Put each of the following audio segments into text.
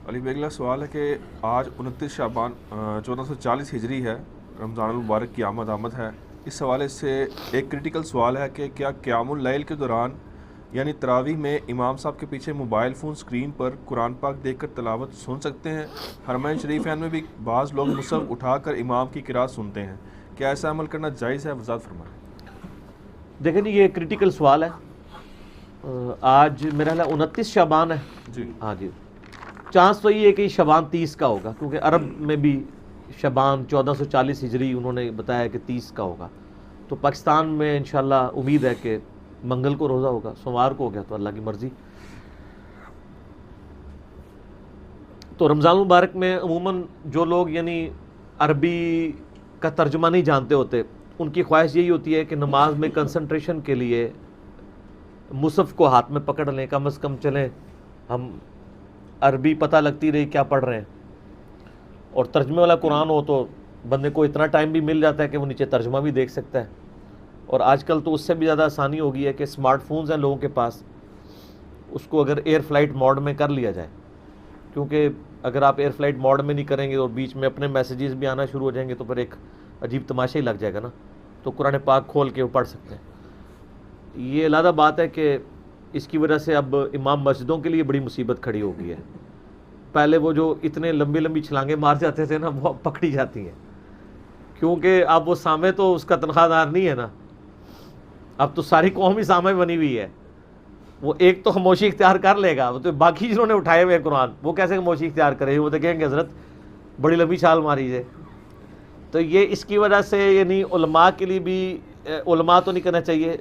علی bag, اگلا سوال ہے کہ آج 29 شعبان 1440 ہجری ہے، رمضان المبارک کی آمد ہے۔ اس حوالے سے ایک کریٹیکل سوال ہے کہ کیا قیام اللیل کے دوران یعنی تراویح میں امام صاحب کے پیچھے موبائل فون سکرین پر قرآن پاک دیکھ کر تلاوت سن سکتے ہیں؟ حرمین شریفین میں بھی بعض لوگ مصحف اٹھا کر امام کی قرات سنتے ہیں، کیا ایسا عمل کرنا جائز ہے؟ وضاحت فرمائیں۔ دیکھیں جی، یہ کریٹیکل سوال ہے۔ آج میرا خیال 29 شعبان ہے جی ہاں جی، چانس تو یہ ہے کہ شعبان 30 کا ہوگا، کیونکہ عرب میں بھی شعبان 1440 ہجری انہوں نے بتایا کہ 30 کا ہوگا، تو پاکستان میں انشاءاللہ امید ہے کہ منگل کو روزہ ہوگا، سوموار کو ہو گیا تو اللہ کی مرضی۔ تو رمضان المبارک میں عموماً جو لوگ یعنی عربی کا ترجمہ نہیں جانتے ہوتے، ان کی خواہش یہی ہوتی ہے کہ نماز میں کنسنٹریشن کے لیے مصحف کو ہاتھ میں پکڑ لیں، کم از کم چلیں ہم عربی پتہ لگتی رہی کیا پڑھ رہے ہیں، اور ترجمے والا قرآن ہو تو بندے کو اتنا ٹائم بھی مل جاتا ہے کہ وہ نیچے ترجمہ بھی دیکھ سکتا ہے۔ اور آج کل تو اس سے بھی زیادہ آسانی ہو گئی ہے کہ اسمارٹ فونز ہیں لوگوں کے پاس، اس کو اگر ایئر فلائٹ موڈ میں کر لیا جائے، کیونکہ اگر آپ ایئر فلائٹ موڈ میں نہیں کریں گے اور بیچ میں اپنے میسیجز بھی آنا شروع ہو جائیں گے تو پھر ایک عجیب تماشا ہی لگ جائے گا نا، تو قرآن پاک کھول کے وہ پڑھ سکتے ہیں۔ یہ علیحدہ بات ہے کہ اس کی وجہ سے اب امام مسجدوں کے لیے بڑی مصیبت کھڑی ہو گئی ہے۔ پہلے وہ جو اتنے لمبی لمبی چھلانگیں مار جاتے تھے نا، وہ پکڑی جاتی ہیں، کیونکہ اب وہ سامع تو اس کا تنخواہ دار نہیں ہے نا، اب تو ساری قوم ہی سامع بنی ہوئی ہے۔ وہ ایک تو خاموشی اختیار کر لے گا، وہ تو باقی جنہوں نے اٹھائے ہوئے قرآن وہ کیسے خاموشی اختیار کرے؟ وہ تو کہیں گے حضرت بڑی لمبی چھال ماری ہے۔ تو یہ اس کی وجہ سے یعنی علماء کے لیے بھی، علماء تو نہیں کرنا چاہیے،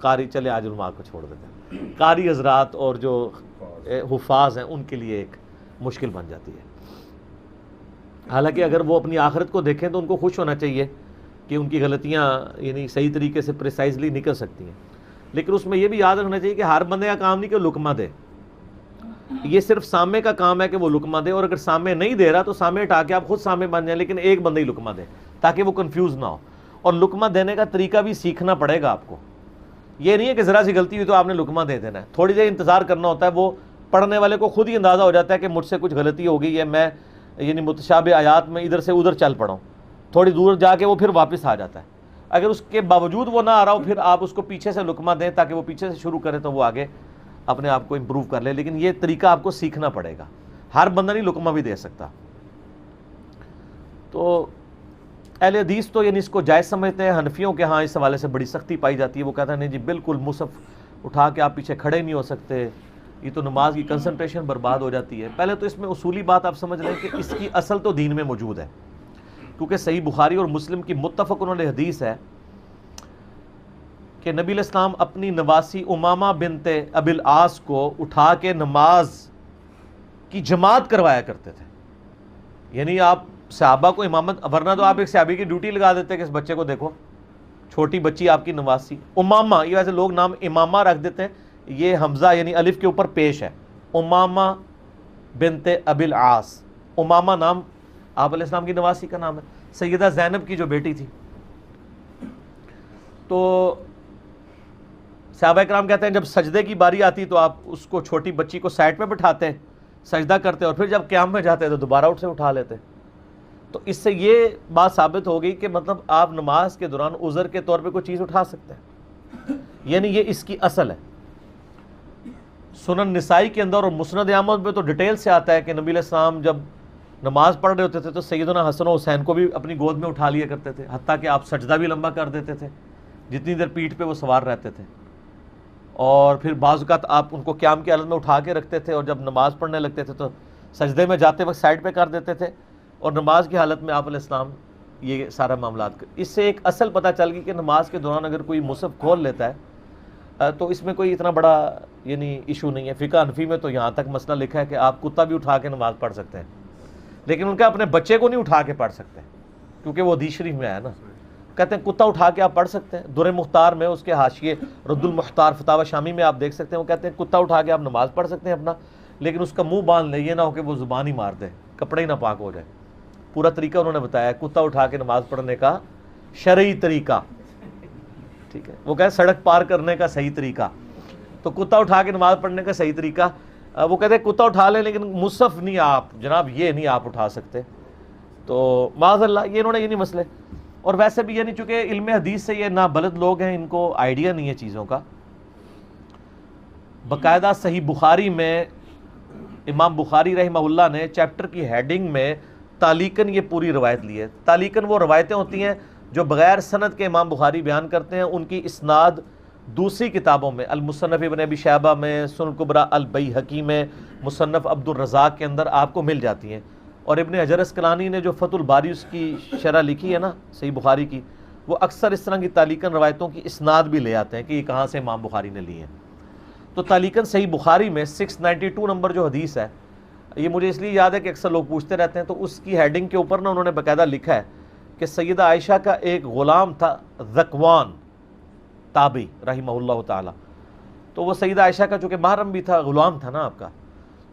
قاری چلے آج علماء کو چھوڑ دیتے ہیں، قاری حضرات اور جو حفاظ ہیں ان کے لیے ایک مشکل بن جاتی ہے۔ حالانکہ اگر وہ اپنی آخرت کو دیکھیں تو ان کو خوش ہونا چاہیے کہ ان کی غلطیاں یعنی صحیح طریقے سے پریسائزلی نکل سکتی ہیں، لیکن اس میں یہ بھی یاد رکھنا چاہیے کہ ہر بندے کا کام نہیں کہ لقمہ دے، یہ صرف سامع کا کام ہے کہ وہ لقمہ دے، اور اگر سامع نہیں دے رہا تو سامع ہٹا کے آپ خود سامع بن جائیں، لیکن ایک بندہ ہی لقمہ دے تاکہ وہ کنفیوز نہ ہو۔ اور لقمہ دینے کا طریقہ بھی سیکھنا پڑے گا آپ کو، یہ نہیں ہے کہ ذرا سی غلطی ہوئی تو آپ نے لقمہ دے دینا ہے، تھوڑی دیر انتظار کرنا ہوتا ہے۔ وہ پڑھنے والے کو خود ہی اندازہ ہو جاتا ہے کہ مجھ سے کچھ غلطی ہو گئی ہے، میں یعنی متشابہ آیات میں ادھر سے ادھر چل پڑا ہوں، تھوڑی دور جا کے وہ پھر واپس آ جاتا ہے۔ اگر اس کے باوجود وہ نہ آ رہا ہو، پھر آپ اس کو پیچھے سے لقمہ دیں تاکہ وہ پیچھے سے شروع کرے تو وہ آگے اپنے آپ کو امپروو کر لے، لیکن یہ طریقہ آپ کو سیکھنا پڑے گا، ہر بندہ نہیں لقمہ بھی دے سکتا۔ تو اہل حدیث تو یعنی اس کو جائز سمجھتے ہیں، حنفیوں کے ہاں اس حوالے سے بڑی سختی پائی جاتی ہے، وہ کہتے ہیں نہیں جی بالکل مصحف اٹھا کے آپ پیچھے کھڑے نہیں ہو سکتے، یہ تو نماز کی کنسنٹریشن برباد ہو جاتی ہے۔ پہلے تو اس میں اصولی بات آپ سمجھ لیں کہ اس کی اصل تو دین میں موجود ہے، کیونکہ صحیح بخاری اور مسلم کی متفق علیہ حدیث ہے کہ نبی علیہ السلام اپنی نواسی امامہ بنت ابی العاص کو اٹھا کے نماز کی جماعت کروایا کرتے تھے، یعنی آپ صحابہ کو امامت، ورنہ تو آپ ایک صحابی کی ڈیوٹی لگا دیتے کہ اس بچے کو دیکھو، چھوٹی بچی آپ کی نواسی امامہ، یہ ویسے لوگ نام امامہ رکھ دیتے ہیں، یہ حمزہ یعنی الف کے اوپر پیش ہے، امامہ بنت ابی العاص، امامہ نام آپ علیہ السلام کی نواسی کا نام ہے، سیدہ زینب کی جو بیٹی تھی۔ تو صحابہ کرام کہتے ہیں جب سجدے کی باری آتی تو آپ اس کو چھوٹی بچی کو سائڈ پہ بٹھاتے، سجدہ کرتے، اور پھر جب قیام میں جاتے تو دوبارہ اٹھ سے اٹھا لیتے۔ تو اس سے یہ بات ثابت ہو گئی کہ مطلب آپ نماز کے دوران عذر کے طور پہ کوئی چیز اٹھا سکتے ہیں، یعنی یہ اس کی اصل ہے۔ سنن نسائی کے اندر اور مسند احمد میں تو ڈیٹیل سے آتا ہے کہ نبی علیہ السلام جب نماز پڑھ رہے ہوتے تھے تو سیدنا حسن و حسین کو بھی اپنی گود میں اٹھا لیا کرتے تھے، حتیٰ کہ آپ سجدہ بھی لمبا کر دیتے تھے جتنی دیر پیٹھ پہ وہ سوار رہتے تھے، اور پھر بعض اوقات آپ ان کو قیام کی حالت میں اٹھا کے رکھتے تھے، اور جب نماز پڑھنے لگتے تھے تو سجدے میں جاتے وقت سائڈ پہ کر دیتے تھے، اور نماز کی حالت میں آپ علیہ السلام یہ سارا معاملات اس سے ایک اصل پتہ چل گئی کہ نماز کے دوران اگر کوئی مصحف کھول لیتا ہے تو اس میں کوئی اتنا بڑا یعنی ایشو نہیں ہے۔ فقہ حنفی میں تو یہاں تک مسئلہ لکھا ہے کہ آپ کتا بھی اٹھا کے نماز پڑھ سکتے ہیں، لیکن ان کا اپنے بچے کو نہیں اٹھا کے پڑھ سکتے، کیونکہ وہ حدیث شریف میں آیا نا، کہتے ہیں کتا اٹھا کے آپ پڑھ سکتے ہیں۔ در مختار میں اس کے حاشیے رد المختار فتاوی شامی میں آپ دیکھ سکتے ہیں، وہ کہتے ہیں کتا اٹھا کے آپ نماز پڑھ سکتے ہیں اپنا، لیکن اس کا منہ باندھ لے، یہ نہ ہو کہ وہ زبان ہی مار دے، کپڑے ہی نہ پاک ہو جائے۔ پورا طریقہ انہوں نے بتایا ہے کتا اٹھا کے نماز پڑھنے کا شرعی طریقہ، ٹھیک ہے، وہ کہتے ہیں سڑک پار کرنے کا صحیح طریقہ، تو کتا اٹھا کے نماز پڑھنے کا صحیح طریقہ وہ کہتے ہیں کتا اٹھا لیں لیکن مصحف نہیں آپ جناب، یہ نہیں آپ اٹھا سکتے. تو معاذ اللہ یہ انہوں نے یہ نہیں مسئلے. اور ویسے بھی یعنی چونکہ علم حدیث سے یہ نابلد لوگ ہیں، ان کو آئیڈیا نہیں ہے چیزوں کا. باقاعدہ صحیح بخاری میں امام بخاری رحمہ اللہ نے چیپٹر کی ہیڈنگ میں تعلیقاً یہ پوری روایت لی ہے. تعلیقاً وہ روایتیں ہوتی ہیں جو بغیر سند کے امام بخاری بیان کرتے ہیں، ان کی اسناد دوسری کتابوں میں، المصنف ابن ابی شیبہ میں، سنن کبریٰ البیہقی میں، مصنف عبد الرزاق کے اندر آپ کو مل جاتی ہیں. اور ابن حجر اسقلانی نے جو فتح الباری اس کی شرح لکھی ہے نا صحیح بخاری کی، وہ اکثر اس طرح کی تعلیقاً روایتوں کی اسناد بھی لے آتے ہیں کہ یہ کہاں سے امام بخاری نے لی ہیں. تو تعلیقاً صحیح بخاری میں 692 نمبر جو حدیث ہے، یہ مجھے اس لیے یاد ہے کہ اکثر لوگ پوچھتے رہتے ہیں، تو اس کی ہیڈنگ کے اوپر نا انہوں نے باقاعدہ لکھا ہے کہ سیدہ عائشہ کا ایک غلام تھا ذکوان تابعی رحمہ اللہ تعالی. تو وہ سیدہ عائشہ کا چونکہ محرم بھی تھا، غلام تھا نا آپ کا،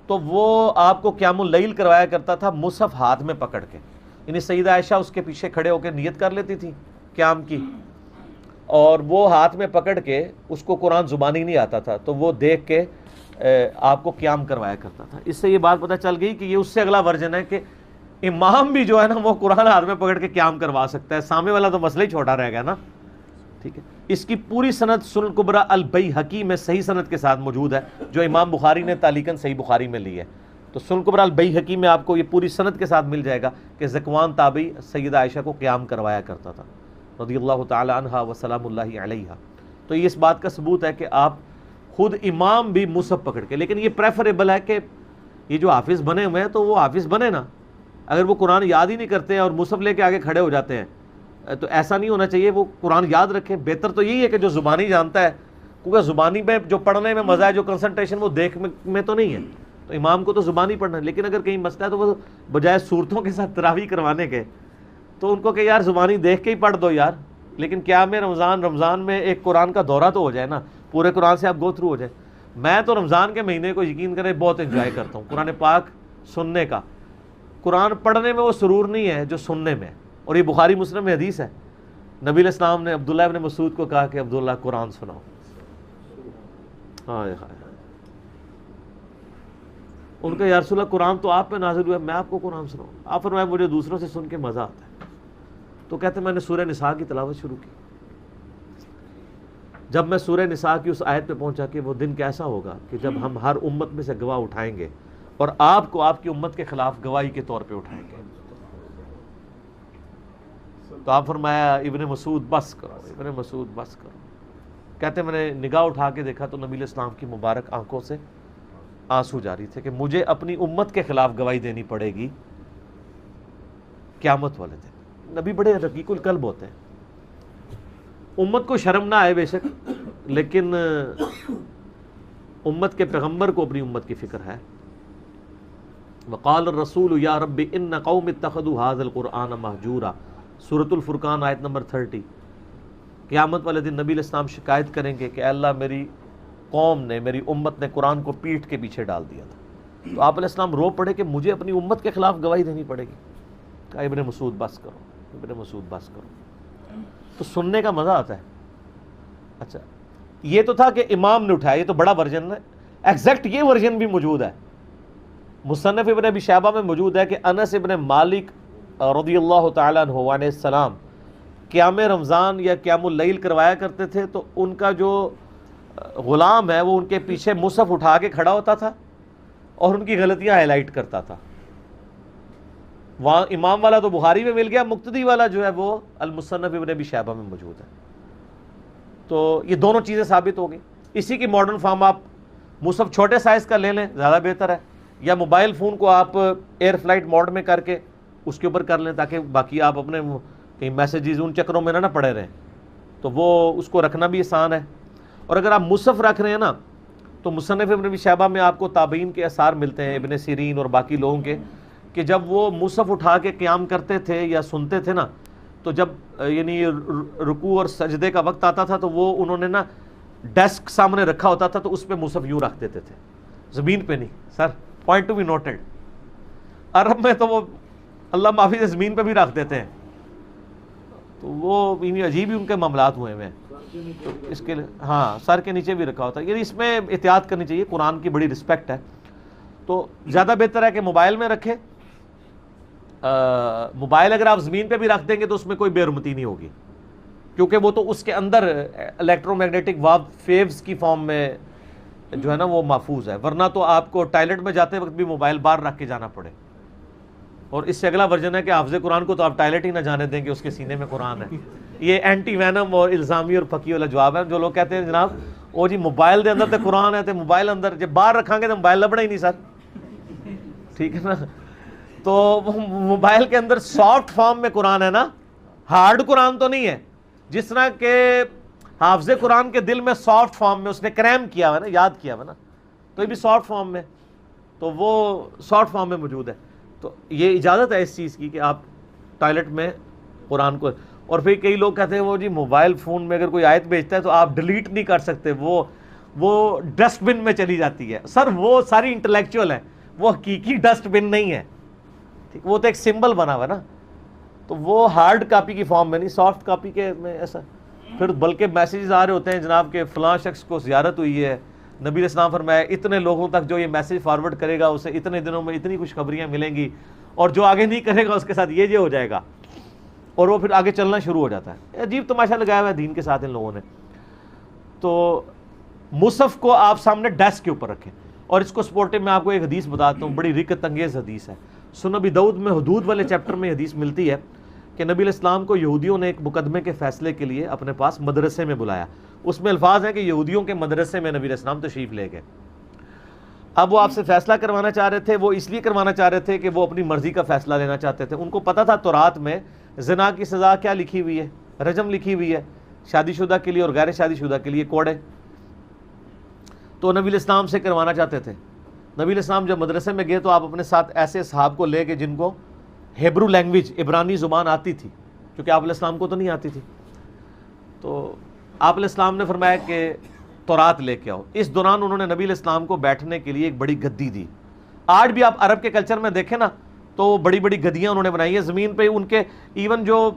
تو وہ آپ کو قیام اللیل کروایا کرتا تھا مصحف ہاتھ میں پکڑ کے. یعنی سیدہ عائشہ اس کے پیچھے کھڑے ہو کے نیت کر لیتی تھی قیام کی، اور وہ ہاتھ میں پکڑ کے، اس کو قرآن زبانی نہیں آتا تھا تو وہ دیکھ کے آپ کو قیام کروایا کرتا تھا. اس سے یہ بات پتہ چل گئی کہ یہ اس سے اگلا ورژن ہے کہ امام بھی جو ہے نا وہ قرآن ہاتھ میں پکڑ کے قیام کروا سکتا ہے. سامنے والا تو مسئلہ ہی چھوٹا رہ گیا نا. ٹھیک ہے، اس کی پوری سند سنن کبریٰ البیہقی میں صحیح سند کے ساتھ موجود ہے، جو امام بخاری نے تعلیقاً صحیح بخاری میں لی ہے. تو سنن کبریٰ البیہقی میں آپ کو یہ پوری سند کے ساتھ مل جائے گا کہ ذکوان تابعی سیدہ عائشہ کو قیام کروایا کرتا تھا رضی اللہ تعالی عنہا وسلام اللہ علیہا. تو یہ اس بات کا ثبوت ہے کہ آپ خود امام بھی مصحف پکڑ کے، لیکن یہ پریفریبل ہے کہ یہ جو حافظ بنے ہوئے ہیں تو وہ حافظ بنے نا. اگر وہ قرآن یاد ہی نہیں کرتے ہیں اور مصحف لے کے آگے کھڑے ہو جاتے ہیں تو ایسا نہیں ہونا چاہیے. وہ قرآن یاد رکھیں. بہتر تو یہی ہے کہ جو زبانی جانتا ہے، کیونکہ زبانی میں جو پڑھنے میں مزہ ہے، جو کنسنٹریشن وہ دیکھ میں تو نہیں ہے، تو امام کو تو زبانی پڑھنا ہے. لیکن اگر کہیں مسئلہ ہے تو وہ بجائے صورتوں کے ساتھ تراویح کروانے کے تو ان کو کہ یار زبانی دیکھ کے ہی پڑھ دو یار. لیکن کیا میں رمضان میں ایک قرآن کا دورہ تو ہو جائے نا، پورے قرآن سے آپ گو تھرو ہو جائے. میں تو رمضان کے مہینے کو یقین کریں بہت انجوائے کرتا ہوں قرآن پاک سننے کا. قرآن پڑھنے میں وہ سرور نہیں ہے جو سننے میں. اور یہ بخاری مسلم میں حدیث ہے، نبی علیہ السلام نے عبداللہ ابن مسعود کو کہا کہ عبداللہ قرآن سناؤ. ہائے ہائے، ان کا یا رسول اللہ قرآن تو آپ پہ نازل ہوا ہے، میں آپ کو قرآن سناؤں؟ آپ فرمایا مجھے دوسروں سے سن کے مزہ آتا ہے. تو کہتے ہیں میں نے سورہ نساء کی تلاوت شروع کی. جب میں سورہ نساء کی اس آیت پہ پہنچا کہ وہ دن کیسا ہوگا کہ جب ہم ہر امت میں سے گواہ اٹھائیں گے اور آپ کو آپ کی امت کے خلاف گواہی کے طور پہ اٹھائیں گے، تو آپ فرمایا ابن مسعود بس کرو، ابن مسعود بس کرو. کہتے ہیں میں نے نگاہ اٹھا کے دیکھا تو نبی علیہ السلام کی مبارک آنکھوں سے آنسو جاری تھے کہ مجھے اپنی امت کے خلاف گواہی دینی پڑے گی قیامت والے دن. نبی بڑے رقیق القلب ہوتے ہیں. امت کو شرم نہ آئے بے شک، لیکن امت کے پیغمبر کو اپنی امت کی فکر ہے. وقال الرسول یا رب ان قوم اتخذوا هذا القرآن مہجورا، سورۃ الفرقان آیت نمبر 30. قیامت والے دن نبی علیہ السلام شکایت کریں گے کہ اے اللہ میری قوم نے، میری امت نے قرآن کو پیٹھ کے پیچھے ڈال دیا تھا. تو آپ علیہ السلام رو پڑے کہ مجھے اپنی امت کے خلاف گواہی دینی پڑے گی. کہا ابن مسعود بس کرو، ابن مسعود بس کرو. تو سننے کا مزہ آتا ہے. اچھا یہ تو تھا کہ امام نے اٹھایا، یہ تو بڑا ورژن ہے. ایگزیکٹ یہ ورژن بھی موجود ہے، مصنف ابن ابی شیبہ میں موجود ہے کہ انس ابن مالک رضی اللہ تعالیٰ عنہ علیہ السلام قیام رمضان یا قیام اللیل کروایا کرتے تھے تو ان کا جو غلام ہے وہ ان کے پیچھے مصحف اٹھا کے کھڑا ہوتا تھا اور ان کی غلطیاں ہائی لائٹ کرتا تھا. وہاں امام والا تو بخاری میں مل گیا، مقتدی والا جو ہے وہ المصنف ابن ابی شیبہ میں موجود ہے. تو یہ دونوں چیزیں ثابت ہو گئی. اسی کی ماڈرن فارم آپ مصحف چھوٹے سائز کا لے لیں زیادہ بہتر ہے، یا موبائل فون کو آپ ایئر فلائٹ موڈ میں کر کے اس کے اوپر کر لیں تاکہ باقی آپ اپنے کہیں میسیجز ان چکروں میں نہ پڑے رہیں. تو وہ اس کو رکھنا بھی آسان ہے. اور اگر آپ مصحف رکھ رہے ہیں نا تو مصنف ابن ابی شیبہ میں آپ کو تابعین کے آثار ملتے ہیں، ابن سیرین اور باقی لوگوں کے، کہ جب وہ مصحف اٹھا کے قیام کرتے تھے یا سنتے تھے نا تو جب یعنی رکوع اور سجدے کا وقت آتا تھا تو وہ انہوں نے نا ڈیسک سامنے رکھا ہوتا تھا تو اس پہ مصحف یوں رکھ دیتے تھے، زمین پہ نہیں. سر پوائنٹ ٹو بی نوٹڈ. عرب میں تو وہ اللہ معافی سے زمین پہ بھی رکھ دیتے ہیں. تو وہ عجیب ہی ان کے معاملات ہوئے ہیں. تو اس کے ہاں سر کے نیچے بھی رکھا ہوتا ہے. یعنی اس میں احتیاط کرنی چاہیے. قرآن کی بڑی رسپیکٹ ہے. تو زیادہ بہتر ہے کہ موبائل میں رکھے. موبائل اگر آپ زمین پہ بھی رکھ دیں گے تو اس میں کوئی بے حرمتی نہیں ہوگی, کیونکہ وہ تو اس کے اندر الیکٹرو میگنیٹک ویوز کی فارم میں جو ہے نا وہ محفوظ ہے, ورنہ تو آپ کو ٹائلٹ میں جاتے وقت بھی موبائل باہر رکھ کے جانا پڑے. اور اس سے اگلا ورژن ہے کہ حافظ قرآن کو تو آپ ٹائلٹ ہی نہ جانے دیں کہ اس کے سینے میں قرآن ہے. یہ اینٹی وینم اور الزامی اور پھکی والا جواب ہے. جو لوگ کہتے ہیں جناب او جی موبائل دے اندر تے قرآن ہے تے موبائل اندر, جب باہر رکھاں گے تو موبائل لبنا ہی نہیں سر, ٹھیک ہے نا. تو موبائل کے اندر سافٹ فارم میں قرآن ہے نا, ہارڈ قرآن تو نہیں ہے. جس طرح کہ حافظ قرآن کے دل میں سافٹ فارم میں اس نے کریم کیا ہوا ہے نا, یاد کیا ہوا نا, تو یہ بھی سافٹ فارم میں, تو وہ سافٹ فارم میں موجود ہے. تو یہ اجازت ہے اس چیز کی کہ آپ ٹوائلٹ میں قرآن کو. اور پھر کئی لوگ کہتے ہیں وہ جی موبائل فون میں اگر کوئی آیت بھیجتا ہے تو آپ ڈیلیٹ نہیں کر سکتے, وہ ڈسٹ بن میں چلی جاتی ہے. سر وہ ساری انٹلیکچوئل ہے, وہ حقیقی ڈسٹ بن نہیں ہے, ٹھیک, وہ تو ایک سمبل بنا ہوا ہے نا. تو وہ ہارڈ کاپی کی فارم میں نہیں, سافٹ کاپی کے میں ایسا. پھر بلکہ میسیجز آ رہے ہوتے ہیں جناب کہ فلاں شخص کو زیارت ہوئی ہے, نبی علیہ السلام فرمایا اتنے لوگوں تک جو یہ میسیج فارورڈ کرے گا اسے اتنے دنوں میں اتنی خوشخبریاں ملیں گی, اور جو آگے نہیں کرے گا اس کے ساتھ یہ ہو جائے گا, اور وہ پھر آگے چلنا شروع ہو جاتا ہے. عجیب تماشا لگایا ہوا ہے دین کے ساتھ ان لوگوں نے. تو مصحف کو آپ سامنے ڈیسک کے اوپر رکھیں. اور اس کو سپورٹو میں آپ کو ایک حدیث بتاتا ہوں, بڑی رکت انگیز حدیث ہے. سنن ابی داؤد میں حدود والے چیپٹر میں حدیث ملتی ہے کہ نبی علیہ السلام کو یہودیوں نے ایک مقدمے کے فیصلے کے لیے اپنے پاس مدرسے میں بلایا. اس میں الفاظ ہیں کہ یہودیوں کے مدرسے میں نبی علیہ السلام تشریف لے گئے. اب وہ آپ سے فیصلہ کروانا چاہ رہے تھے, وہ اس لیے کروانا چاہ رہے تھے کہ وہ اپنی مرضی کا فیصلہ لینا چاہتے تھے. ان کو پتا تھا تورات میں زنا کی سزا کیا لکھی ہوئی ہے, رجم لکھی ہوئی ہے, شادی شدہ کے لیے اور غیر شادی شدہ کے لیے کوڑے. تو نبی علیہ السلام سے کروانا چاہتے تھے. نبی علیہ السلام جب مدرسے میں گئے تو آپ اپنے ساتھ ایسے صحاب کو لے کے جن کو ہیبرو لینگویج عبرانی زبان آتی تھی, کیونکہ آپ علیہ السلام کو تو نہیں آتی تھی. تو آپ علیہ السلام نے فرمایا کہ تورات لے کے آؤ. اس دوران انہوں نے نبی علیہ السلام کو بیٹھنے کے لیے ایک بڑی گدی دی. آج بھی آپ عرب کے کلچر میں دیکھیں نا تو بڑی بڑی گدیاں انہوں نے بنائی ہیں زمین پہ. ان کے ایون جو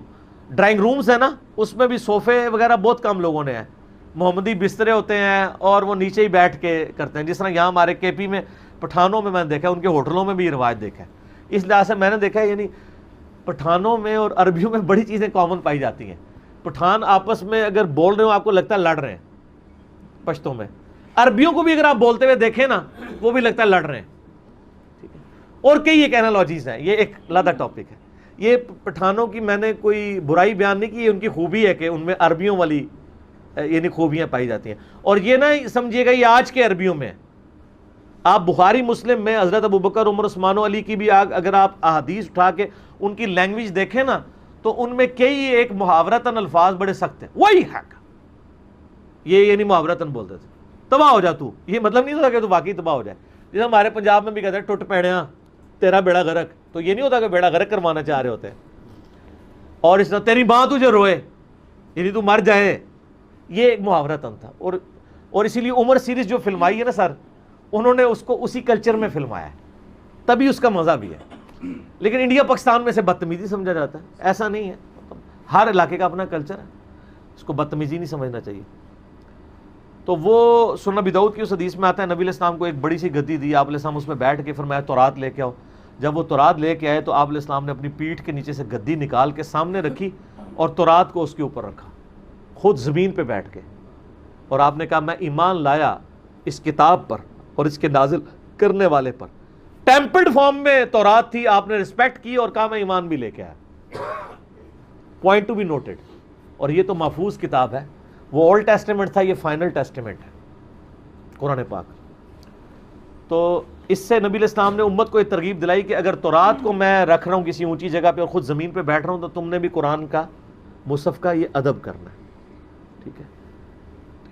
ڈرائنگ رومز ہیں نا اس میں بھی صوفے وغیرہ بہت کم لوگوں نے ہیں, محمدی بسترے ہوتے ہیں اور وہ نیچے ہی بیٹھ کے کرتے ہیں. جس طرح یہاں ہمارے کے پی میں پٹھانوں میں نے دیکھا ہے, ان کے ہوٹلوں میں بھی یہ رواج دیکھا ہے. اس لحاظ سے میں نے دیکھا ہے, یعنی پٹھانوں میں اور عربیوں میں بڑی چیزیں کامن پائی جاتی ہیں. پٹھان آپس میں اگر بول رہے ہو آپ کو لگتا ہے لڑ رہے ہیں پشتوں میں, عربیوں کو بھی اگر آپ بولتے ہوئے دیکھیں نا وہ بھی لگتا ہے لڑ رہے ہیں, ٹھیک ہے. اور کئی ایک اینالوجیز ہیں, یہ ایک علیحدہ ٹاپک ہے. یہ پٹھانوں کی میں نے کوئی برائی بیان نہیں کی, یہ ان کی خوبی ہے کہ ان میں عربیوں والی یعنی خوبیاں پائی جاتی ہیں. اور یہ نہ سمجھیے گا یہ آج کے عربیوں میں. آپ بخاری مسلم میں حضرت ابوبکر عمر عثمان و علی کی بھی اگر آپ احادیث اٹھا کے ان کی لینگویج دیکھیں نا تو ان میں کئی ایک محاورتاً الفاظ بڑے سخت ہیں. وہی حق یہ یعنی محاورتاً بولتے تھے, تباہ ہو جا تو, یہ مطلب نہیں ہوتا کہ تو واقعی تباہ ہو جائے. جیسے ہمارے پنجاب میں بھی کہتے ہیں ٹوٹ پیڑیاں تیرا بیڑا غرق, تو یہ نہیں ہوتا کہ بیڑا غرق کروانا چاہ رہے ہوتے ہیں. اور اس طرح تیری ماں تجھے روئے یعنی تو مر جائے, یہ ایک محاورتاً تھا. اور اسی لیے عمر سیریز جو فلمائی ہے نا سر, انہوں نے اس کو اسی کلچر میں فلمایا ہے, تبھی اس کا مزہ بھی ہے. لیکن انڈیا پاکستان میں سے بدتمیزی سمجھا جاتا ہے, ایسا نہیں ہے. ہر علاقے کا اپنا کلچر ہے, اس کو بدتمیزی نہیں سمجھنا چاہیے. تو وہ سنن ابی داؤد کی اس حدیث میں آتا ہے نبی علیہ السلام کو ایک بڑی سی گدی دی, آپ علیہ السلام اس میں بیٹھ کے فرمایا تورات لے کے آؤ. جب وہ تورات لے کے آئے تو آپ علیہ السلام نے اپنی پیٹھ کے نیچے سے گدی نکال کے سامنے رکھی اور تورات کو اس کے اوپر رکھا, خود زمین پہ بیٹھ کے. اور آپ نے کہا میں ایمان لایا اس کتاب پر اور اس کے نازل کرنے والے پر. ٹیمپرڈ فارم میں تورات تھی, آپ نے رسپیکٹ کی اور کہا میں ایمان بھی لے کے آیا. Point to be noted. اور یہ تو محفوظ کتاب ہے, وہ اولڈ ٹیسٹیمنٹ تھا, یہ فائنل ٹیسٹیمنٹ ہے قرآن پاک. تو اس سے نبی علیہ السلام نے امت کو یہ ترغیب دلائی کہ اگر تورات کو میں رکھ رہا ہوں کسی اونچی جگہ پہ اور خود زمین پہ بیٹھ رہا ہوں تو تم نے بھی قرآن کا مصحف کا یہ ادب کرنا ہے, ٹھیک ہے.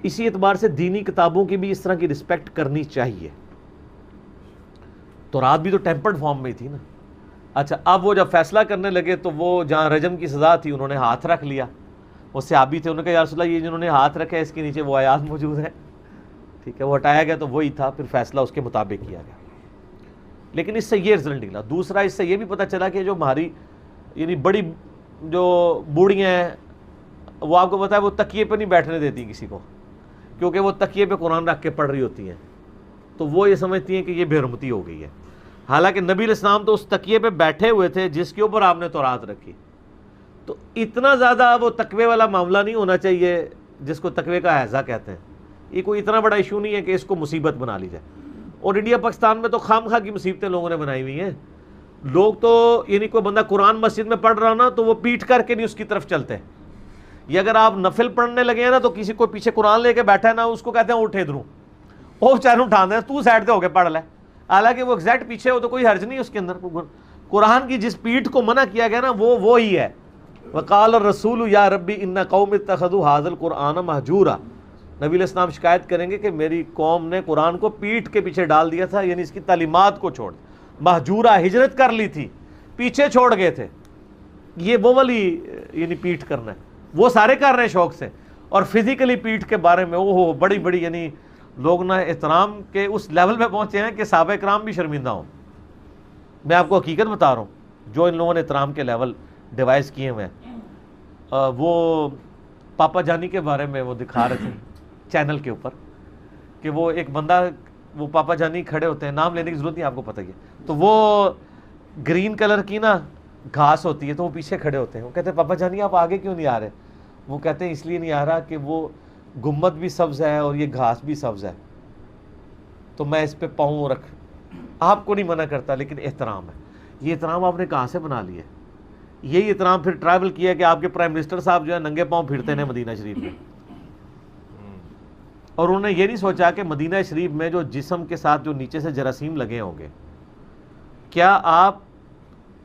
اسی اعتبار سے دینی کتابوں کی بھی اس طرح کی رسپیکٹ کرنی چاہیے. تورات بھی تو ٹیمپرڈ فارم میں ہی تھی نا. اچھا اب وہ جب فیصلہ کرنے لگے تو وہ جہاں رجم کی سزا تھی انہوں نے ہاتھ رکھ لیا. وہ صحابی تھے, انہوں نے کہا یا رسول اللہ یہ جنہوں نے ہاتھ رکھا ہے اس کے نیچے وہ آیات موجود ہے, ٹھیک ہے. وہ ہٹایا گیا تو وہی تھا, پھر فیصلہ اس کے مطابق کیا گیا. لیکن اس سے یہ رزلٹ نکلا. دوسرا اس سے یہ بھی پتہ چلا کہ جو ہماری یعنی بڑی جو بوڑھیاں ہیں وہ آپ کو پتا ہے وہ تکیے پہ نہیں بیٹھنے دیتی کسی کو, کیونکہ وہ تکیے پہ قرآن رکھ کے پڑھ رہی ہوتی ہیں. تو وہ یہ سمجھتی ہیں کہ یہ بے حرمتی ہو گئی ہے، حالانکہ نبی علیہ السلام تو اس تکیے پہ بیٹھے ہوئے تھے جس کے اوپر آپ نے تورات رکھی. تو اتنا زیادہ وہ تقوی والا معاملہ نہیں ہونا چاہیے جس کو تقوی کا حیضہ کہتے ہیں. یہ کوئی اتنا بڑا ایشو نہیں ہے کہ اس کو مصیبت بنا لی جائے. اور انڈیا پاکستان میں تو خام خواہ کی مصیبتیں لوگوں نے بنائی ہوئی ہیں. لوگ تو یعنی کوئی بندہ قرآن مسجد میں پڑھ رہا نا تو وہ پیٹ کر کے نہیں اس کی طرف چلتے. یہ اگر آپ نفل پڑھنے لگے ہیں نا تو کسی کو پیچھے قرآن لے کے بیٹھا ہے نا اس کو کہتے ہیں اٹھے ادھروں، وہ چاروں اٹھا دیں تو سائڈ پہ ہو کے پڑھ لے. حالانکہ وہ ایگزیکٹ پیچھے ہو تو کوئی حرج نہیں اس کے اندر. قرآن کی جس پیٹھ کو منع کیا گیا نا وہ ہی ہے. وقال الرسول یا ربی ان قوم اتخذوا ھذا القرآن مہجورا. نبی علیہ السلام شکایت کریں گے کہ میری قوم نے قرآن کو پیٹھ کے پیچھے ڈال دیا تھا، یعنی اس کی تعلیمات کو چھوڑ. مہجورا ہجرت کر لی تھی، پیچھے چھوڑ گئے تھے. یہ وہ والی یعنی پیٹھ کرنا ہے، وہ سارے کر رہے ہیں شوق سے. اور فزیکلی پیٹھ کے بارے میں وہ بڑی بڑی یعنی لوگ نا احترام کے اس لیول پہ پہنچے ہیں کہ صحابہ کرام بھی شرمندہ ہوں. میں آپ کو حقیقت بتا رہا ہوں جو ان لوگوں نے احترام کے لیول ڈیوائز کیے ہوئے ہیں. وہ پاپا جانی کے بارے میں وہ دکھا رہے تھے چینل کے اوپر کہ وہ ایک بندہ، وہ پاپا جانی کھڑے ہوتے ہیں، نام لینے کی ضرورت نہیں، آپ کو پتہ ہی ہے. تو وہ گرین کلر کی نا گھاس ہوتی ہے تو وہ پیچھے کھڑے ہوتے ہیں. وہ کہتے ہیں پاپا جانی آپ آگے کیوں نہیں آ رہے؟ وہ کہتے ہیں اس لیے نہیں آ رہا کہ وہ گنبد بھی سبز ہے اور یہ گھاس بھی سبز ہے تو میں اس پہ پاؤں رکھ. آپ کو نہیں منع کرتا لیکن احترام ہے. یہ احترام آپ نے کہاں سے بنا لیا ہے؟ یہی احترام پھر ٹریول کیا کہ آپ کے پرائم منسٹر صاحب جو ہے ننگے پاؤں پھرتے ہیں مدینہ شریف میں، اور انہوں نے یہ نہیں سوچا کہ مدینہ شریف میں جو جسم کے ساتھ جو نیچے سے جراثیم لگے ہوں گے، کیا آپ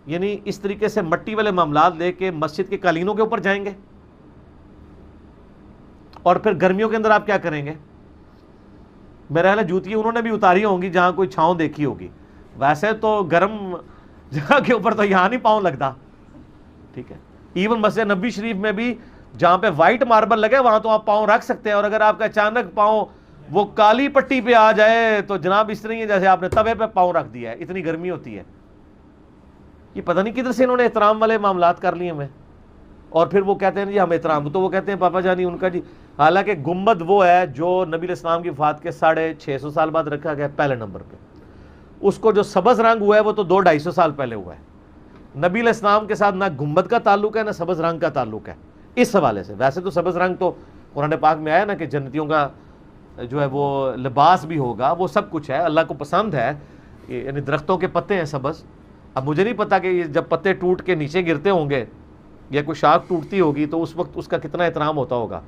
یعنی اس طریقے سے مٹی والے معاملات لے کے مسجد کے قالینوں کے اوپر جائیں گے؟ اور پھر گرمیوں کے اندر آپ کیا کریں گے؟ میرا خیال ہے جوتی انہوں نے بھی اتاری ہوں گی جہاں کوئی چھاؤں دیکھی ہوگی. ویسے تو گرم جگہ کے اوپر تو یہاں نہیں پاؤں لگتا. ٹھیک ہے، ایون مسجد نبی شریف میں بھی جہاں پہ وائٹ ماربل لگے وہاں تو آپ پاؤں رکھ سکتے ہیں. اور اگر آپ کا اچانک پاؤں وہ کالی پٹی پہ آ جائے تو جناب اس طرح جیسے آپ نے توے پہ پاؤں رکھ دیا ہے، اتنی گرمی ہوتی ہے. یہ پتہ نہیں کدھر سے انہوں نے احترام والے معاملات کر لیے ہمیں. اور پھر وہ کہتے ہیں جی ہم احترام، تو وہ کہتے ہیں پاپا جانی ان کا جی. حالانکہ گنبد وہ ہے جو نبی علیہ السلام کی وفات کے 650 سال بعد رکھا گیا پہلے نمبر پہ. اس کو جو سبز رنگ ہوا ہے وہ تو 200-250 سال پہلے ہوا ہے. نبی علیہ السلام کے ساتھ نہ گنبد کا تعلق ہے نہ سبز رنگ کا تعلق ہے اس حوالے سے. ویسے تو سبز رنگ تو قرآن پاک میں آیا نا کہ جنتیوں کا جو ہے وہ لباس بھی ہوگا، وہ سب کچھ ہے، اللہ کو پسند ہے. یعنی درختوں کے پتے ہیں سبز. اب مجھے نہیں پتا کہ جب پتے ٹوٹ کے نیچے گرتے ہوں گے یا کوئی شاخ ٹوٹتی ہوگی تو اس وقت اس کا کتنا احترام ہوتا ہوگا.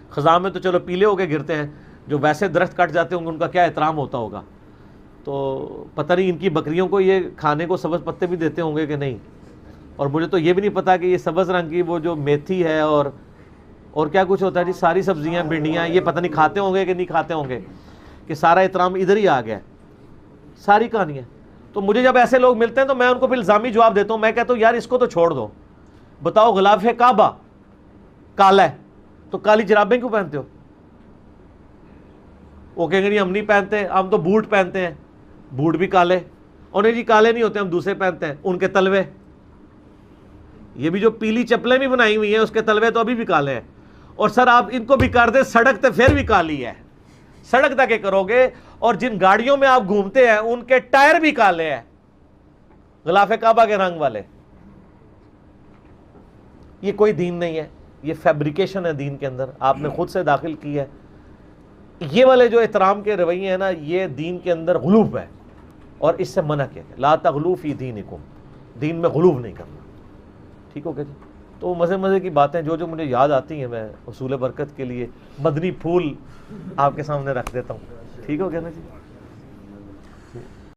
خزاں میں تو چلو پیلے ہو کے گرتے ہیں، جو ویسے درخت کٹ جاتے ہوں گے ان کا کیا احترام ہوتا ہوگا. تو پتہ نہیں ان کی بکریوں کو یہ کھانے کو سبز پتے بھی دیتے ہوں گے کہ نہیں. اور مجھے تو یہ بھی نہیں پتا کہ یہ سبز رنگ کی وہ جو میتھی ہے اور کیا کچھ ہوتا ہے جی، ساری سبزیاں بھنڈیاں، یہ پتہ نہیں کھاتے ہوں گے کہ نہیں کھاتے ہوں گے، کہ سارا احترام ادھر ہی آ گیا. ساری کہانی ہے. تو مجھے جب ایسے لوگ ملتے ہیں تو میں ان کو پھر الزامی جواب دیتا ہوں. میں کہتا ہوں یار اس کو تو چھوڑ دو. بتاؤ غلاف کعبہ کالا ہے تو کالی جرابیں کیوں پہنتے ہو؟ وہ کہیں گے نہیں ہم نہیں پہنتے، ہم تو بوٹ پہنتے ہیں. بوٹ بھی کالے، اور نہیں جی کالے نہیں ہوتے، ہم دوسرے پہنتے ہیں. ان کے تلوے، یہ بھی جو پیلی چپلیں بھی بنائی ہوئی ہیں اس کے تلوے تو ابھی بھی کالے ہیں. اور سر آپ ان کو بھی کر دیں سڑک تے پھر بھی کالی ہے. سڑک تک کے کرو گے. اور جن گاڑیوں میں آپ گھومتے ہیں ان کے ٹائر بھی کالے ہیں، غلاف کعبہ کے رنگ والے. یہ کوئی دین نہیں ہے، یہ فیبریکیشن ہے دین کے اندر، آپ نے خود سے داخل کی ہے. یہ والے جو احترام کے رویے ہیں نا، یہ دین کے اندر غلو ہے، اور اس سے منع کیا گیا لا تغلو فی دینکم، دین میں غلو نہیں کرنا. ٹھیک ہو گیا جی. تو مزے کی باتیں جو مجھے یاد آتی ہیں میں حصول برکت کے لیے مدنی پھول آپ کے سامنے رکھ دیتا ہوں. ٹھیک ہو گیا نا جی.